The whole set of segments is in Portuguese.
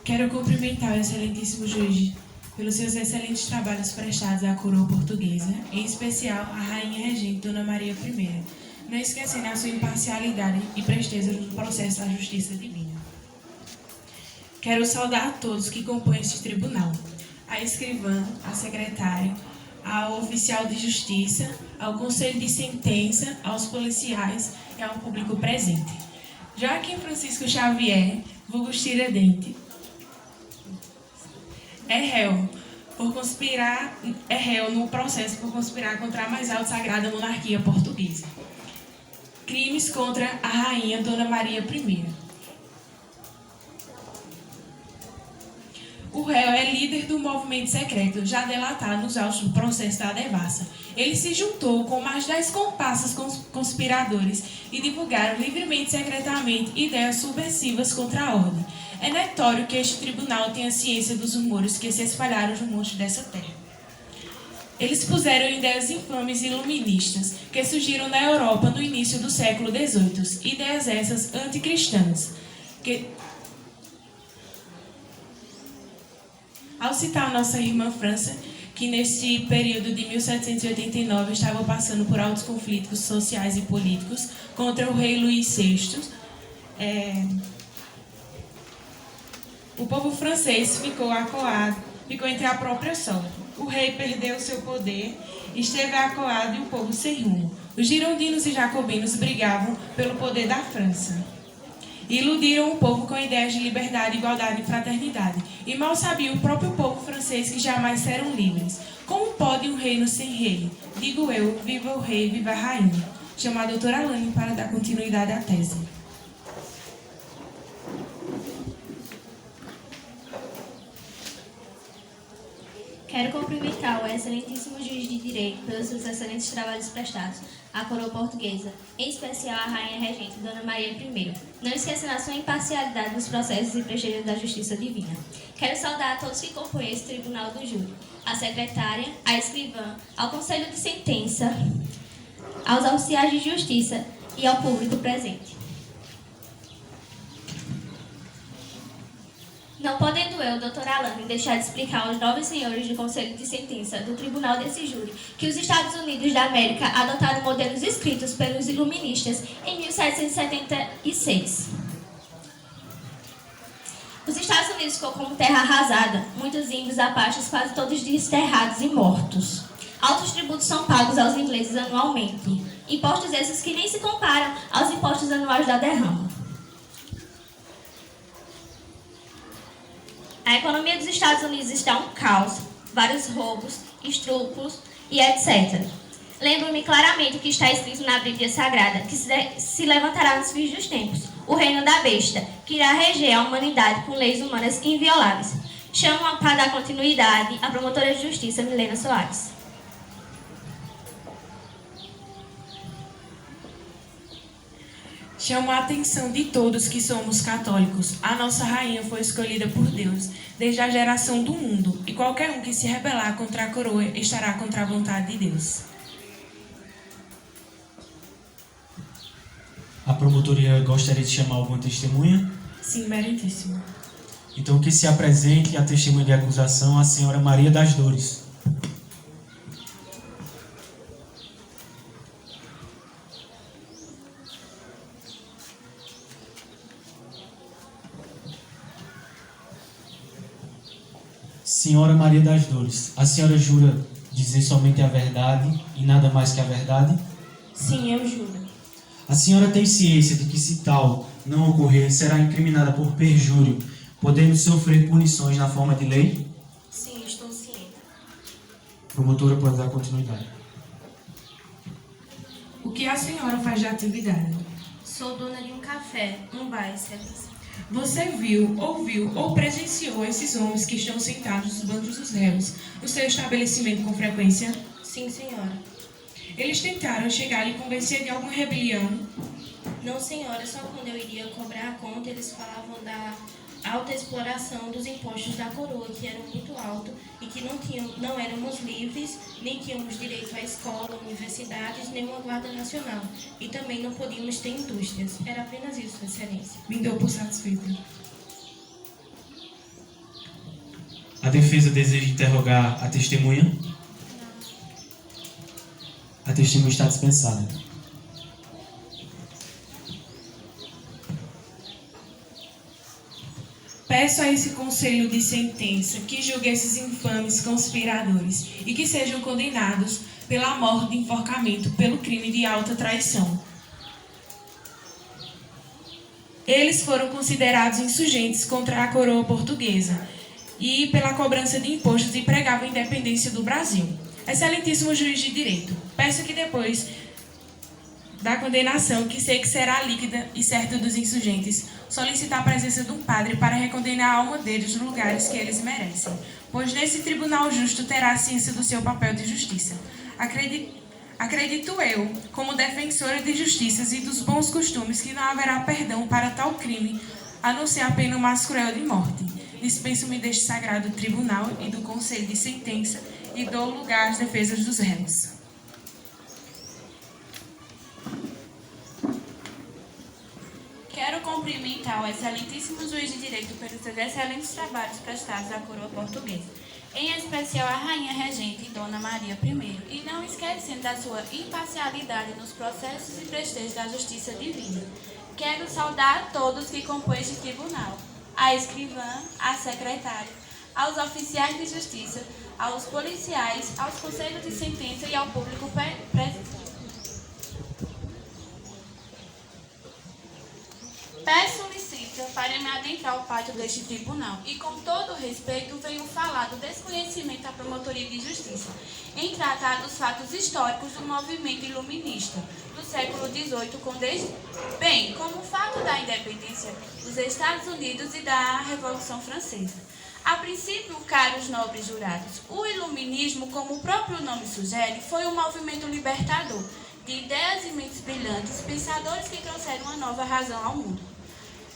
Quero cumprimentar o excelentíssimo juiz pelos seus excelentes trabalhos prestados à coroa portuguesa, em especial à rainha regente Dona Maria I, não esquecendo a sua imparcialidade e presteza no processo da justiça divina. Quero saudar a todos que compõem este tribunal, a escrivã, a secretária, ao oficial de justiça, ao conselho de sentença, aos policiais e ao público presente. Joaquim Francisco Xavier, vulgo Tiradentes, é réu no processo por conspirar contra a mais alta sagrada monarquia portuguesa. Crimes contra a rainha Dona Maria I. O réu é líder do movimento secreto, já delatado nos autos do processo da devassa. Ele se juntou com mais 10 comparsas conspiradores e divulgaram livremente e secretamente ideias subversivas contra a ordem. É notório que este tribunal tenha ciência dos rumores que se espalharam no monte dessa terra. Eles puseram ideias infames e iluministas que surgiram na Europa no início do século XVIII, ideias essas anticristãs, Ao citar nossa irmã França, que neste período de 1789 estava passando por altos conflitos sociais e políticos contra o rei Luís VI, o povo francês ficou acuado, ficou entre a própria sorte. O rei perdeu seu poder, esteve acuado e o povo sem rumo. Os girondinos e jacobinos brigavam pelo poder da França. Iludiram o povo com ideias de liberdade, igualdade e fraternidade. E mal sabia o próprio povo francês que jamais serão livres. Como pode um reino sem rei? Digo eu, viva o rei, viva a rainha. Chamo a doutora Alane para dar continuidade à tese. Quero cumprimentar o excelentíssimo juiz de direito pelos seus excelentes trabalhos prestados à coroa portuguesa, em especial à rainha regente Dona Maria I, não esquecendo a sua imparcialidade nos processos e presteiros da justiça divina. Quero saudar a todos que compõem esse tribunal do júri, a secretária, a escrivã, ao conselho de sentença, aos oficiais de justiça e ao público presente. Não podendo eu, doutora Alane, deixar de explicar aos nobres senhores do Conselho de Sentença do Tribunal desse júri que os Estados Unidos da América adotaram modelos escritos pelos iluministas em 1776. Os Estados Unidos ficou como terra arrasada, muitos índios, apaches, quase todos desterrados e mortos. Altos tributos são pagos aos ingleses anualmente, impostos esses que nem se comparam aos impostos anuais da derrama. A economia dos Estados Unidos está um caos, vários roubos, escrúpulos e etc. Lembro-me claramente o que está escrito na Bíblia Sagrada, que se levantará nos fins dos tempos, o reino da besta, que irá reger a humanidade com leis humanas invioláveis. Chamo para dar continuidade a promotora de justiça Milena Soares. Chamo a atenção de todos que somos católicos. A nossa rainha foi escolhida por Deus desde a geração do mundo, e qualquer um que se rebelar contra a coroa estará contra a vontade de Deus. A promotoria gostaria de chamar alguma testemunha? Sim, meritíssimo. Então que se apresente a testemunha de acusação, a senhora Maria das Dores. Senhora Maria das Dores, a senhora jura dizer somente a verdade e nada mais que a verdade? Sim, eu juro. A senhora tem ciência de que, se tal não ocorrer, será incriminada por perjúrio, podendo sofrer punições na forma de lei? Sim, estou ciente. Promotora pode dar continuidade. O que a senhora faz de atividade? Sou dona de um café, um bar, excelência. Você viu, ouviu ou presenciou esses homens que estão sentados nos bancos dos réus no seu estabelecimento com frequência? Sim, senhora. Eles tentaram chegar a lhe convencer de alguma rebelião? Não, senhora, só quando eu iria cobrar a conta, eles falavam da alta exploração dos impostos da coroa, que eram muito altos e que não éramos livres, nem tínhamos direito à escola, universidades, nem uma guarda nacional. E também não podíamos ter indústrias. Era apenas isso, excelência. Me dou por satisfeita. A defesa deseja interrogar a testemunha? A testemunha está dispensada. Peço a esse conselho de sentença que julgue esses infames conspiradores e que sejam condenados pela morte de enforcamento pelo crime de alta traição. Eles foram considerados insurgentes contra a coroa portuguesa e pela cobrança de impostos e pregavam a independência do Brasil. Excelentíssimo juiz de direito, peço que depois da condenação, que sei que será líquida e certa dos insurgentes, solicitar a presença de um padre para recondenar a alma deles nos lugares que eles merecem, pois nesse tribunal justo terá a ciência do seu papel de justiça. Acredito eu, como defensora de justiças e dos bons costumes, que não haverá perdão para tal crime, a não ser a pena mais cruel de morte. Dispenso-me deste sagrado tribunal e do conselho de sentença e dou lugar às defesas dos réus. Quero cumprimentar o excelentíssimo juiz de direito pelos seus excelentes trabalhos prestados à coroa portuguesa, em especial à rainha regente Dona Maria I, e não esquecendo da sua imparcialidade nos processos e presteios da justiça divina. Quero saudar a todos que compõem este tribunal, a escrivã, a secretária, aos oficiais de justiça, aos policiais, aos conselhos de sentença e ao público presente. Peço licença para me adentrar ao pátio deste tribunal e, com todo o respeito, venho falar do desconhecimento da promotoria de justiça em tratar dos fatos históricos do movimento iluminista do século XVIII, bem como o fato da independência dos Estados Unidos e da Revolução Francesa. A princípio, caros nobres jurados, o iluminismo, como o próprio nome sugere, foi um movimento libertador de ideias e mentes brilhantes, pensadores que trouxeram uma nova razão ao mundo.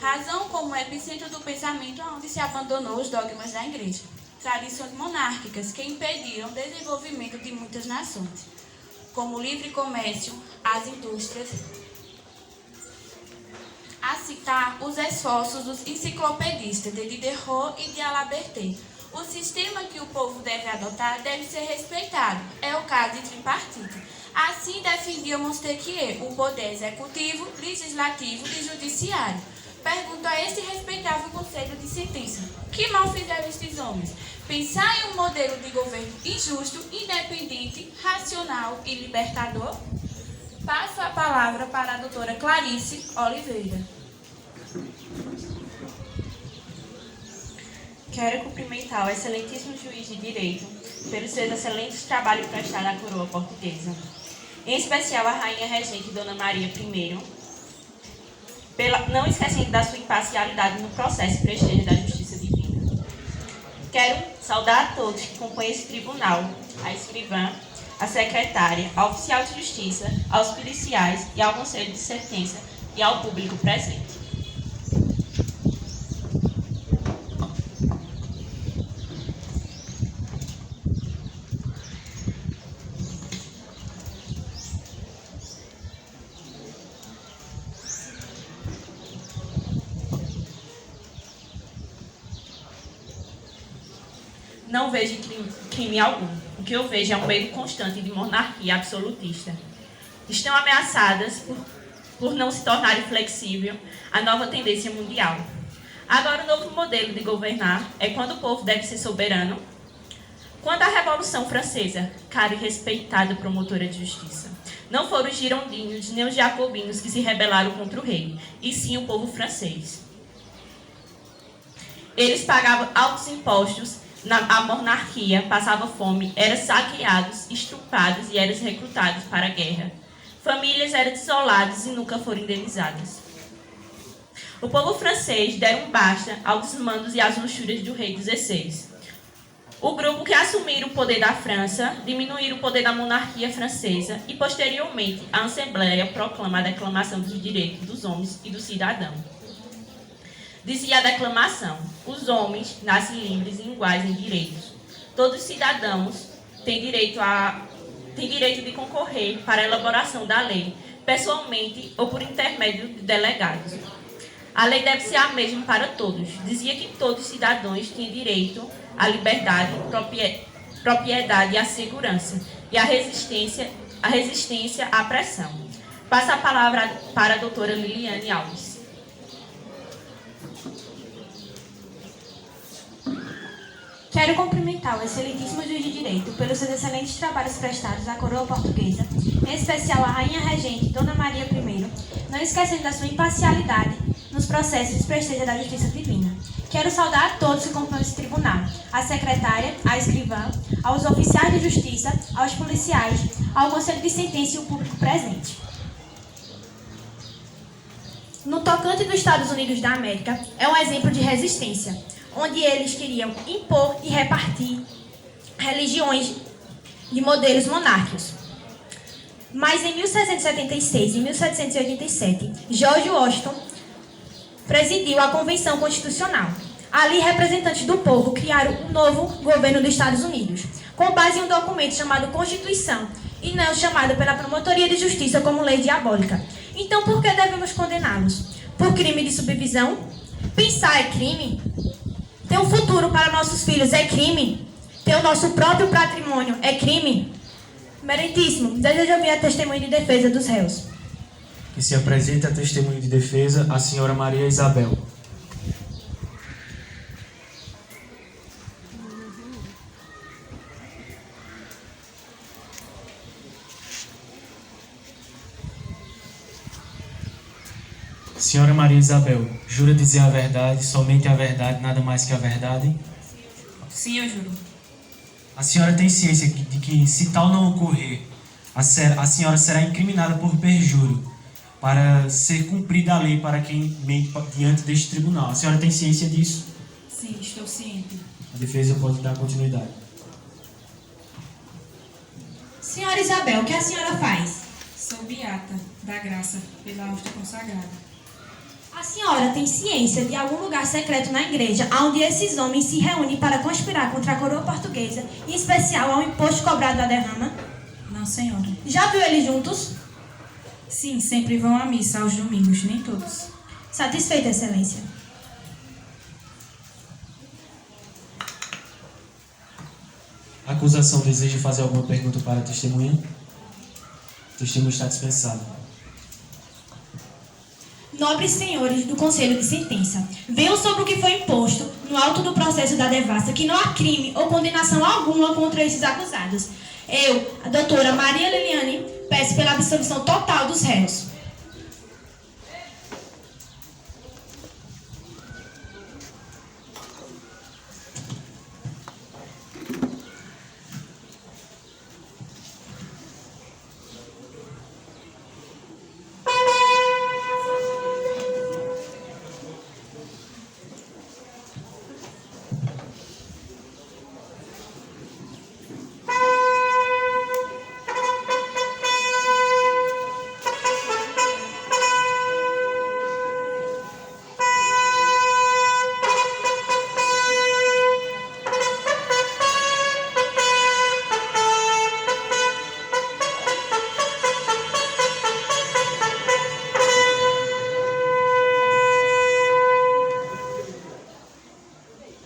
Razão como epicentro do pensamento onde se abandonou os dogmas da Igreja, tradições monárquicas que impediram o desenvolvimento de muitas nações, como o livre comércio, as indústrias. A citar os esforços dos enciclopedistas de Diderot e de Alaberté. O sistema que o povo deve adotar deve ser respeitado, é o caso de tripartite. Assim defendia Montesquieu o poder executivo, legislativo e judiciário. Pergunto a este respeitável conselho de sentença: que mal fizeram estes homens? Pensar em um modelo de governo injusto, independente, racional e libertador? Passo a palavra para a doutora Clarice Oliveira. Quero cumprimentar o excelentíssimo juiz de direito pelos seus excelentes trabalhos prestados à coroa portuguesa, em especial a rainha regente Dona Maria I, não esquecendo da sua imparcialidade no processo e prestígio da justiça divina. Quero saudar a todos que compõem esse tribunal, a escrivã, a secretária, ao oficial de justiça, aos policiais e ao conselho de sentença e ao público presente. Não vejo crime algum. O que eu vejo é um medo constante de monarquia absolutista. Estão ameaçadas por não se tornarem flexível a nova tendência mundial. Agora, o novo modelo de governar é quando o povo deve ser soberano. Quando a Revolução Francesa, cara e respeitada promotora de justiça, não foram os girondinos nem os jacobinos que se rebelaram contra o rei, e sim o povo francês. Eles pagavam altos impostos, a monarquia passava fome, eram saqueados, estuprados e eram recrutados para a guerra. Famílias eram desoladas e nunca foram indenizadas. O povo francês deram basta aos mandos e às luxúrias do rei XVI. O grupo que assumiram o poder da França diminuíram o poder da monarquia francesa e, posteriormente, a Assembleia proclama a Declamação dos Direitos dos Homens e do Cidadão. Dizia a declamação: os homens nascem livres e iguais em direitos. Todos os cidadãos têm direito de concorrer para a elaboração da lei, pessoalmente ou por intermédio de delegados. A lei deve ser a mesma para todos. Dizia que todos os cidadãos têm direito a liberdade, propriedade e a segurança, e a resistência à pressão. Passo a palavra para a doutora Liliane Alves. Quero cumprimentar o excelentíssimo juiz de direito pelos seus excelentes trabalhos prestados à coroa portuguesa, em especial à rainha regente, Dona Maria I, não esquecendo da sua imparcialidade nos processos de presteza da justiça divina. Quero saudar a todos que compõem esse tribunal, a secretária, a escrivã, aos oficiais de justiça, aos policiais, ao conselho de sentença e o público presente. No tocante dos Estados Unidos da América, é um exemplo de resistência, onde eles queriam impor e repartir religiões de modelos monárquicos. Mas em 1776 e 1787, George Washington presidiu a Convenção Constitucional. Ali, representantes do povo criaram um novo governo dos Estados Unidos, com base em um documento chamado Constituição, e não chamado pela Promotoria de Justiça como lei diabólica. Então, por que devemos condená-los? Por crime de subvisão? Pensar é crime? Ter um futuro para nossos filhos é crime? Ter o nosso próprio patrimônio é crime? Meritíssimo, desejo ouvir a testemunha de defesa dos réus. Que se apresente a testemunha de defesa a senhora Maria Isabel. Senhora Maria Isabel, jura dizer a verdade, somente a verdade, nada mais que a verdade? Sim, eu juro. A senhora tem ciência de que, se tal não ocorrer, a senhora será incriminada por perjúrio, para ser cumprida a lei para quem mente diante deste tribunal. A senhora tem ciência disso? Sim, estou ciente. A defesa pode dar continuidade. Senhora Isabel, o que a senhora faz? Sou beata da graça pela hóstia consagrada. A senhora tem ciência de algum lugar secreto na igreja onde esses homens se reúnem para conspirar contra a coroa portuguesa, em especial ao imposto cobrado da derrama? Não, senhora. Já viu eles juntos? Sim, sempre vão à missa aos domingos, nem todos. Satisfeita, excelência. A acusação deseja fazer alguma pergunta para a testemunha? O testemunho está dispensado. Nobres senhores do Conselho de Sentença, venham sobre o que foi imposto no auto do processo da devassa que não há crime ou condenação alguma contra esses acusados. Eu, a doutora Maria Liliane, peço pela absolvição total dos réus.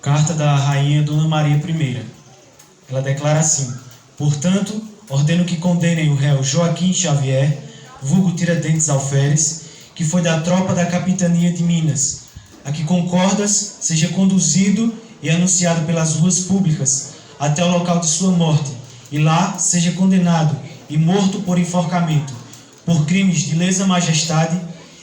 Carta da Rainha Dona Maria I. Ela declara assim: portanto, ordeno que condenem o réu Joaquim Xavier, vulgo Tiradentes Alferes, que foi da tropa da Capitania de Minas, a que concordas seja conduzido e anunciado pelas ruas públicas até o local de sua morte, e lá seja condenado e morto por enforcamento, por crimes de lesa majestade,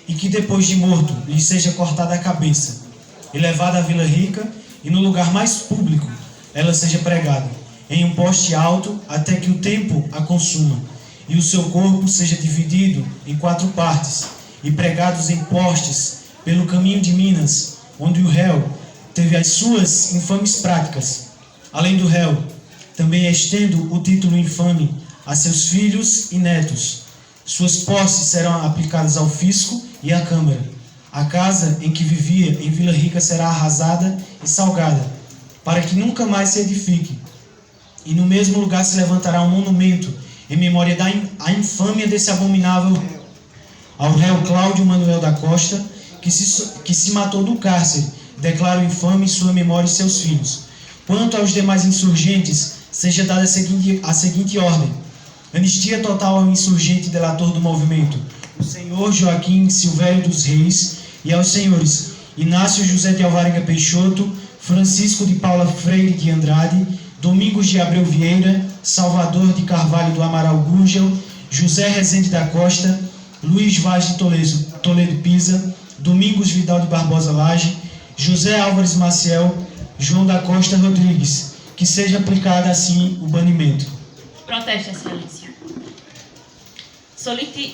e que depois de morto lhe seja cortada a cabeça, e levada à Vila Rica, e no lugar mais público ela seja pregada, em um poste alto, até que o tempo a consuma, e o seu corpo seja dividido em 4 partes, e pregados em postes pelo caminho de Minas, onde o réu teve as suas infames práticas. Além do réu, também estendo o título infame a seus filhos e netos. Suas posses serão aplicadas ao fisco e à Câmara. A casa em que vivia em Vila Rica será arrasada e salgada, para que nunca mais se edifique. E no mesmo lugar se levantará um monumento em memória da infâmia desse abominável réu. Ao réu Cláudio Manuel da Costa, que se matou no cárcere, declaro infame sua memória e seus filhos. Quanto aos demais insurgentes, seja dada a seguinte ordem: anistia total ao insurgente delator do movimento, o senhor Joaquim Silvério dos Reis, e aos senhores Inácio José de Alvarenga Peixoto, Francisco de Paula Freire de Andrade, Domingos de Abreu Vieira, Salvador de Carvalho do Amaral Gurgel, José Rezende da Costa, Luiz Vaz de Toledo Pisa, Domingos Vidal de Barbosa Lage, José Álvares Maciel, João da Costa Rodrigues, que seja aplicado assim o banimento. Protesto, Excelência.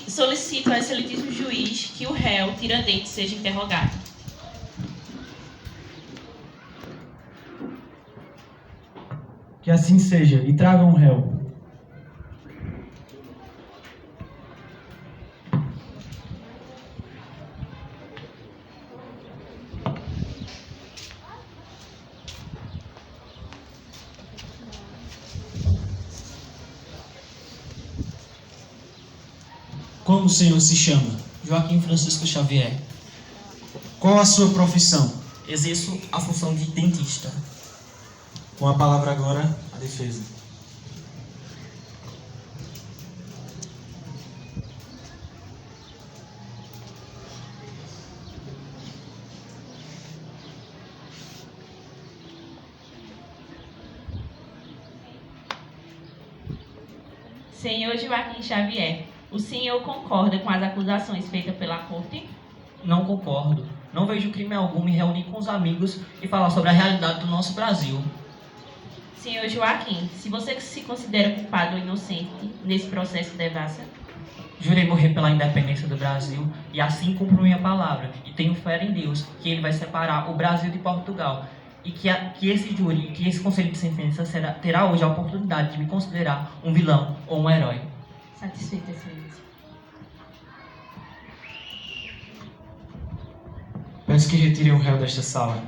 Solicito ao excelentíssimo juiz que o réu Tiradentes seja interrogado. Que assim seja, e tragam o réu. Como o senhor se chama? Joaquim Francisco Xavier. Qual a sua profissão? Exerço a função de dentista. Com a palavra agora, a defesa. Senhor Joaquim Xavier, o senhor concorda com as acusações feitas pela corte? Não concordo. Não vejo crime algum em reunir com os amigos e falar sobre a realidade do nosso Brasil. Senhor Joaquim, se você se considera culpado ou inocente nesse processo de devassa? Jurei morrer pela independência do Brasil e assim cumpro minha palavra. E tenho fé em Deus que Ele vai separar o Brasil de Portugal. E que esse júri, que esse conselho de sentença terá hoje a oportunidade de me considerar um vilão ou um herói. Satisfeita, Excelência. Peço que retirem o réu desta sala.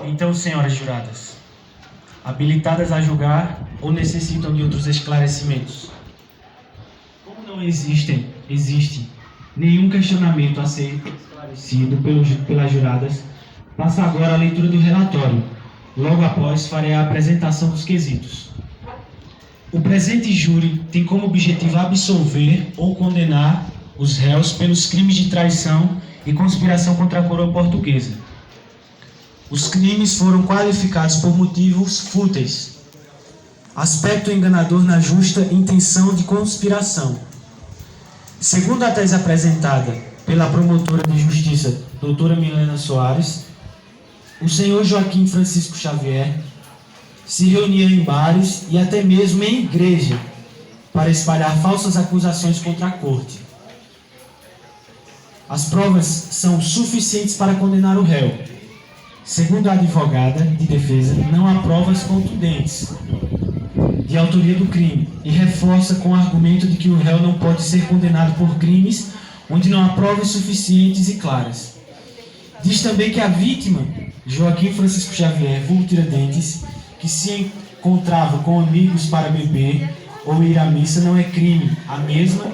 Então, senhoras juradas, habilitadas a julgar ou necessitam de outros esclarecimentos? Como não existe nenhum questionamento a ser esclarecido pelas juradas, passo agora a leitura do relatório. Logo após, farei a apresentação dos quesitos. O presente júri tem como objetivo absolver ou condenar os réus pelos crimes de traição e conspiração contra a coroa portuguesa. Os crimes foram qualificados por motivos fúteis, aspecto enganador na justa intenção de conspiração. Segundo a tese apresentada pela promotora de justiça, doutora Milena Soares, o senhor Joaquim Francisco Xavier se reunia em bares e até mesmo em igreja para espalhar falsas acusações contra a corte. As provas são suficientes para condenar o réu. Segundo a advogada de defesa, não há provas contundentes de autoria do crime e reforça com o argumento de que o réu não pode ser condenado por crimes onde não há provas suficientes e claras. Diz também que a vítima, Joaquim Francisco Xavier, vulgo Tiradentes, que se encontrava com amigos para beber ou ir à missa, não é crime. A mesma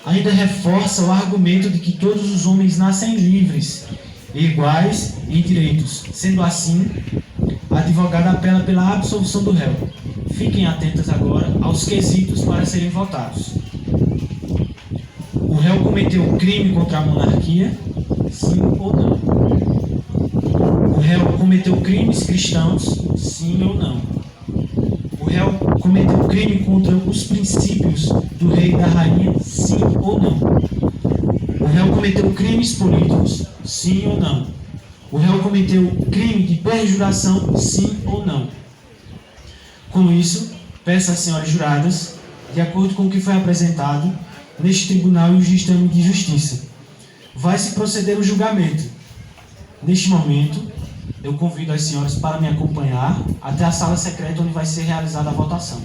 ainda reforça o argumento de que todos os homens nascem livres e iguais em direitos. Sendo assim, a advogada apela pela absolução do réu. Fiquem atentas agora aos quesitos para serem votados. O réu cometeu crime contra a monarquia? Sim ou não? O réu cometeu crimes cristãos? Sim ou não? O réu cometeu crime contra os princípios do rei e da rainha? Sim ou não? O réu cometeu crimes políticos? Sim ou não? O réu cometeu crime de perjuração? Sim ou não? Com isso, peço às senhoras juradas, de acordo com o que foi apresentado neste tribunal e o distame de justiça, vai-se proceder o julgamento. Neste momento, eu convido as senhoras para me acompanhar até a sala secreta onde vai ser realizada a votação.